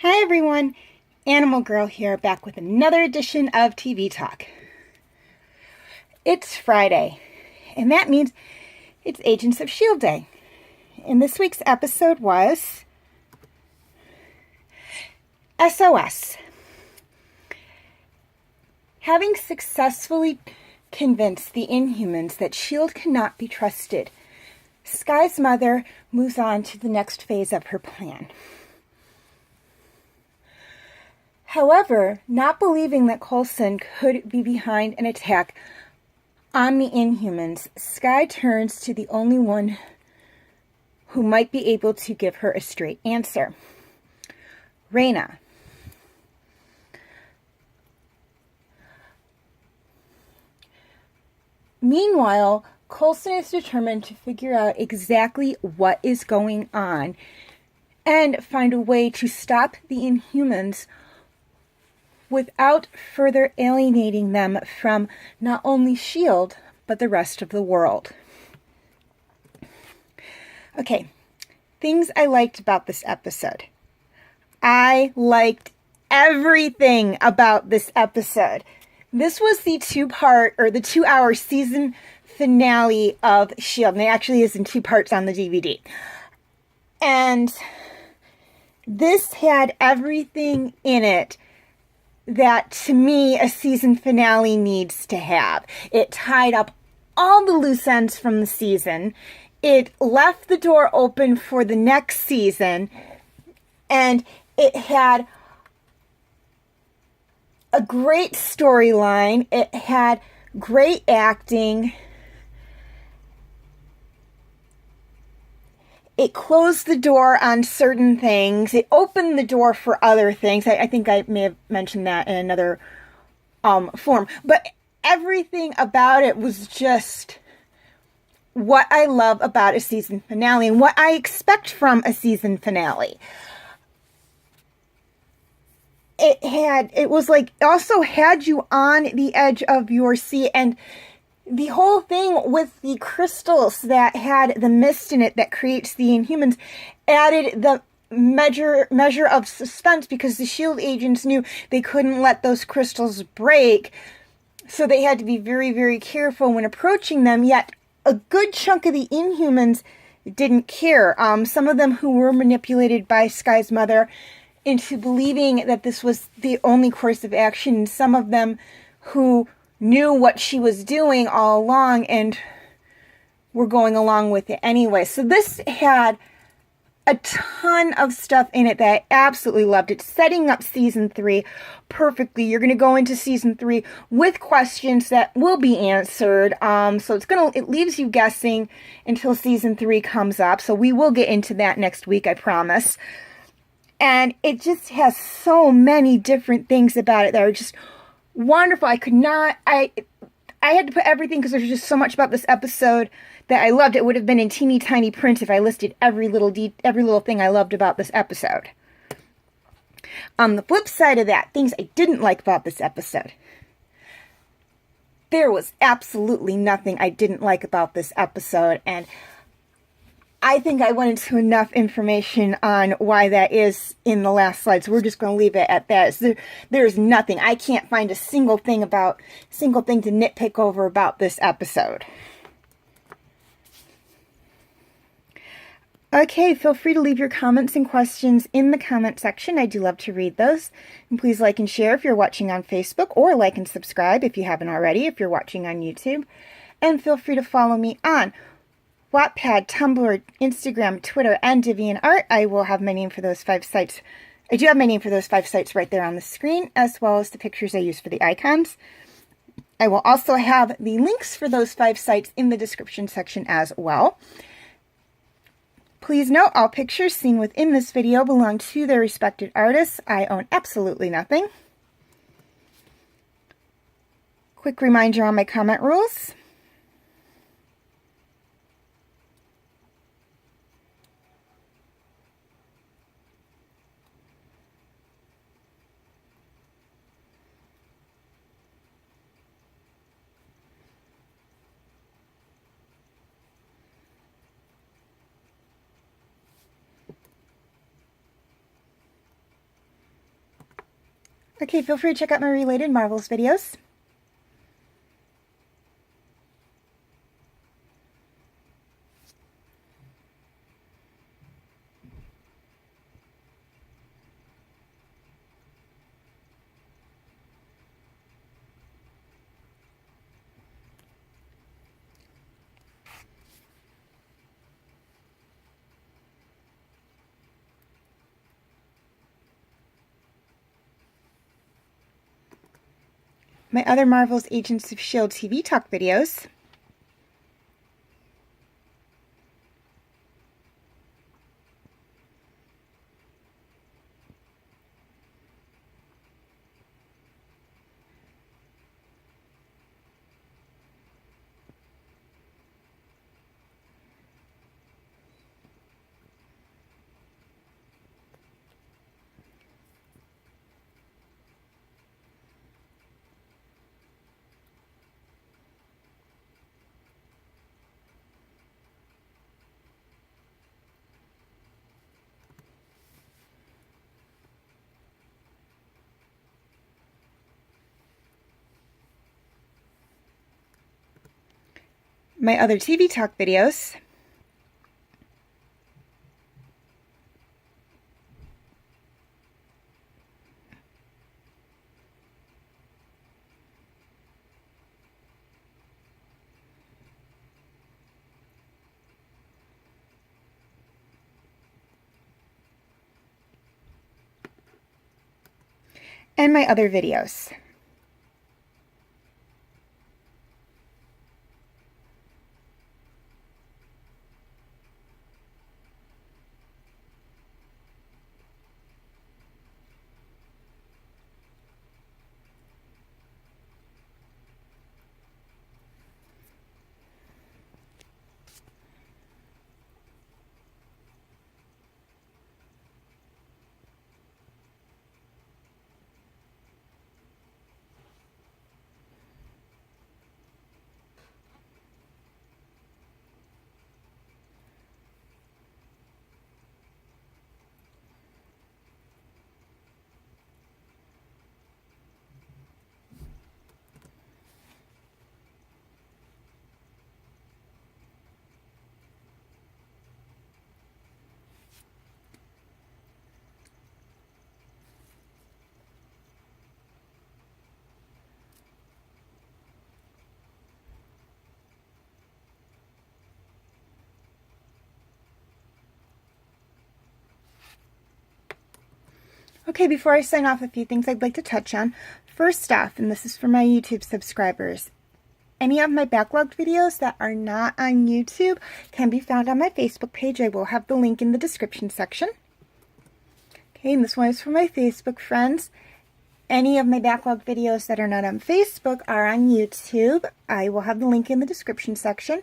Hi everyone, Animal Girl here, back with another edition of TV Talk. It's Friday, and that means it's Agents of S.H.I.E.L.D. Day. And this week's episode was S.O.S. Having successfully convinced the Inhumans that S.H.I.E.L.D. cannot be trusted, Skye's mother moves on to the next phase of her plan. However, not believing that Coulson could be behind an attack on the Inhumans, Skye turns to the only one who might be able to give her a straight answer. Raina. Meanwhile, Coulson is determined to figure out exactly what is going on and find a way to stop the Inhumans without further alienating them from not only S.H.I.E.L.D., but the rest of the world. Okay, things I liked about this episode. I liked everything about this episode. This was the the 2-hour season finale of S.H.I.E.L.D., and it actually is in 2 parts on the DVD. And this had everything in it that, to me, a season finale needs to have. It tied up all the loose ends from the season. It left the door open for the next season. And it had a great storyline. It had great acting. It closed the door on certain things. It opened the door for other things. I think I may have mentioned that in another form. But everything about it was just what I love about a season finale and what I expect from a season finale. It also had you on the edge of your seat, and the whole thing with the crystals that had the mist in it that creates the Inhumans added the measure of suspense, because the S.H.I.E.L.D. agents knew they couldn't let those crystals break, so they had to be very, very careful when approaching them. Yet a good chunk of the Inhumans didn't care. Some of them who were manipulated by Skye's mother into believing that this was the only course of action, some of them who knew what she was doing all along and were going along with it anyway. So this had a ton of stuff in it that I absolutely loved. It's setting up season 3 perfectly. You're going to go into season 3 with questions that will be answered. So it leaves you guessing until season 3 comes up. So we will get into that next week, I promise. And it just has so many different things about it that are just wonderful. I had to put everything, because there's just so much about this episode that I loved. It would have been in teeny tiny print if I listed every little thing I loved about this episode. On the flip side of that, things I didn't like about this episode. There was absolutely nothing I didn't like about this episode, and I think I went into enough information on why that is in the last slide, so we're just going to leave it at that. So there's nothing. I can't find a single thing to nitpick over about this episode. Okay, feel free to leave your comments and questions in the comment section. I do love to read those. And please like and share if you're watching on Facebook, or like and subscribe if you haven't already, if you're watching on YouTube. And feel free to follow me on Wattpad, Tumblr, Instagram, Twitter, and DeviantArt. I will have my name for those 5 sites. I do have my name for those 5 sites right there on the screen, as well as the pictures I use for the icons. I will also have the links for those 5 sites in the description section as well. Please note, all pictures seen within this video belong to their respected artists. I own absolutely nothing. Quick reminder on my comment rules. Okay, feel free to check out my related Marvels videos. My other Marvel's Agents of S.H.I.E.L.D. TV talk videos. My other TV talk videos. And my other videos. Okay, before I sign off, a few things I'd like to touch on. First off, and this is for my YouTube subscribers, any of my backlogged videos that are not on YouTube can be found on my Facebook page. I will have the link in the description section. Okay, and this one is for my Facebook friends. Any of my backlogged videos that are not on Facebook are on YouTube. I will have the link in the description section.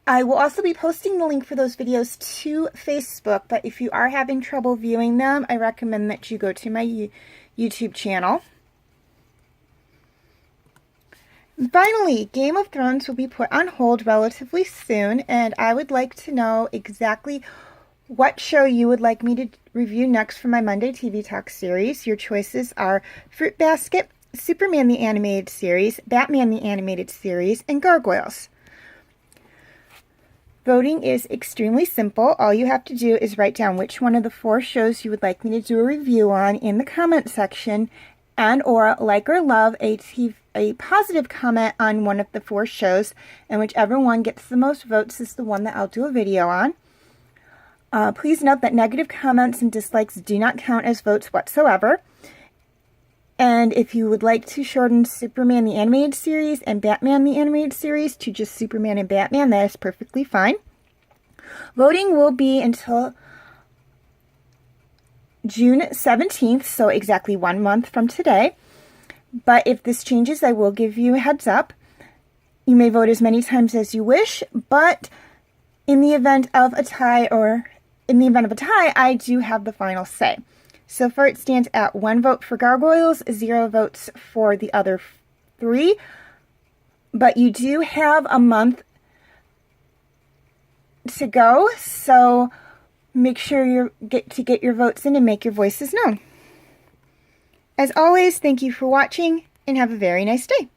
I will also be posting the link for those videos to Facebook, but if you are having trouble viewing them, I recommend that you go to my YouTube channel. And finally, Game of Thrones will be put on hold relatively soon, and I would like to know exactly what show you would like me to review next for my Monday TV Talk series. Your choices are Fruit Basket, Superman the Animated Series, Batman the Animated Series, and Gargoyles. Voting is extremely simple. All you have to do is write down which one of the 4 shows you would like me to do a review on in the comment section, and or like or love a positive comment on one of the 4 shows, and whichever one gets the most votes is the one that I'll do a video on. Please note that negative comments and dislikes do not count as votes whatsoever. And if you would like to shorten Superman the Animated Series and Batman the Animated Series to just Superman and Batman, that is perfectly fine. Voting will be until June 17th, so exactly 1 month from today. But if this changes, I will give you a heads up. You may vote as many times as you wish, but in the event of a tie, I do have the final say. So far it stands at 1 vote for Gargoyles, 0 votes for the other 3. But you do have a month to go, so make sure you get your votes in and make your voices known. As always, thank you for watching and have a very nice day.